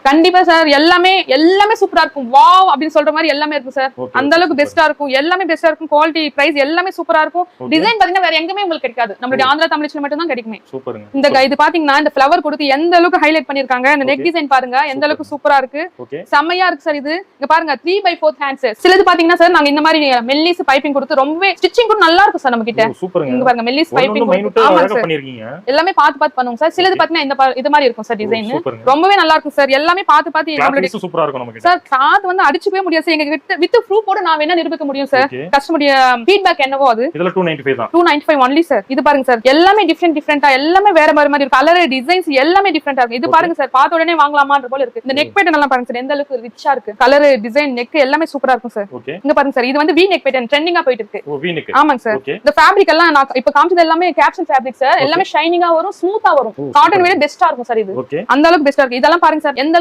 கண்டிப்பா சார். எல்லாமே சூப்பரா இருக்கும். வாவ் அப்படின்னு சொல்ற மாதிரி எல்லாமே இருக்கும் சார். அந்த அளவுக்கு பெஸ்டா இருக்கும். எல்லாமே பெஸ்டா இருக்கும். குவாலிட்டி, பிரைஸ் எல்லாமே சூப்பரா இருக்கும். டிசைன் பாத்தீங்கன்னா வேற எங்கேயுமே உங்களுக்கு கிடைக்காது. நம்மளுடைய ஆந்திரா தமிழ்ல மட்டும் தான் கிடைக்குமே. சூப்பருங்க. இந்த இது பாத்தீங்கன்னா இந்த ஃப்ளவர் கொடுத்து எந்த அளவுக்கு ஹைலைட் பண்ணிருக்காங்க. இந்த நெக் டிசைன் பாருங்க எந்த அளவுக்கு சூப்பரா இருக்கு. செம்மையா இருக்கு சார். இது இங்க பாருங்க 3/4 ஹேண்ட்ஸ். சிலது பாத்தீங்கன்னா சார் நாங்க இந்த மாதிரி மெல்லிஸ் பைப்பிங் கொடுத்து ரொம்ப ஸ்டிச்சிங் கூட நல்லா இருக்கும் சார் நம்ம கிட்ட. இங்க பாருங்க மெல்லிஸ் பைப்பிங் எல்லாமே பார்த்து பண்ணுவோம் சார். சிலது பாத்தீங்கன்னா இது மாதிரி இருக்கும் சார் டிசைன். ரொம்பவே நல்லா இருக்கும் சார். எல்லாமே பார்த்து நம்மளுடைய சூப்பரா இருக்கும் நமக்கு சார். காத்து வந்து அடிச்சுக்கவே முடியாது சார். எங்க வித் ப்ரூஃபோட நான் வேணா நிரூபிக்க முடியும் சார். கஸ்டமர் ஃபீட்பேக் என்னவோ அது. இதுல 295 தான். 295 ஒன்லி சார். இது பாருங்க சார். எல்லாமே டிஃபரெண்டா எல்லாமே வேற மாதிரி இருக்கு. கலர் டிசைன்ஸ் எல்லாமே டிஃபரெண்டா இருக்கு. இது பாருங்க சார். பார்த்த உடனே வாங்கலாமான்ற போல இருக்கு. இந்த நெக் பேட்டர்ன் எல்லாம் பாருங்க சார். எந்த அளவுக்கு ரிச்சா இருக்கு. கலர் டிசைன் நெக் எல்லாமே சூப்பரா இருக்கும் சார். இங்க பாருங்க சார். இது வந்து வி நெக் பேட்டர்ன் ட்ரெண்டிங்கா போயிட்டு இருக்கு. ஓ வி நெக். ஆமாங்க சார். இந்த ஃபேப்ரிக் எல்லாம் நான் இப்ப காமிச்சது எல்லாமே கேப்சூல் ஃபேப்ரிக் சார். எல்லாமே ஷைனிங்கா வரும், ஸ்மூத்தா வரும். காட்டன் விட பெஸ்டா இருக்கும் சார். இது அந்த அளவுக்கு பெஸ்டா இருக்கு. இதெல்லாம் பாருங்க சார். எந்த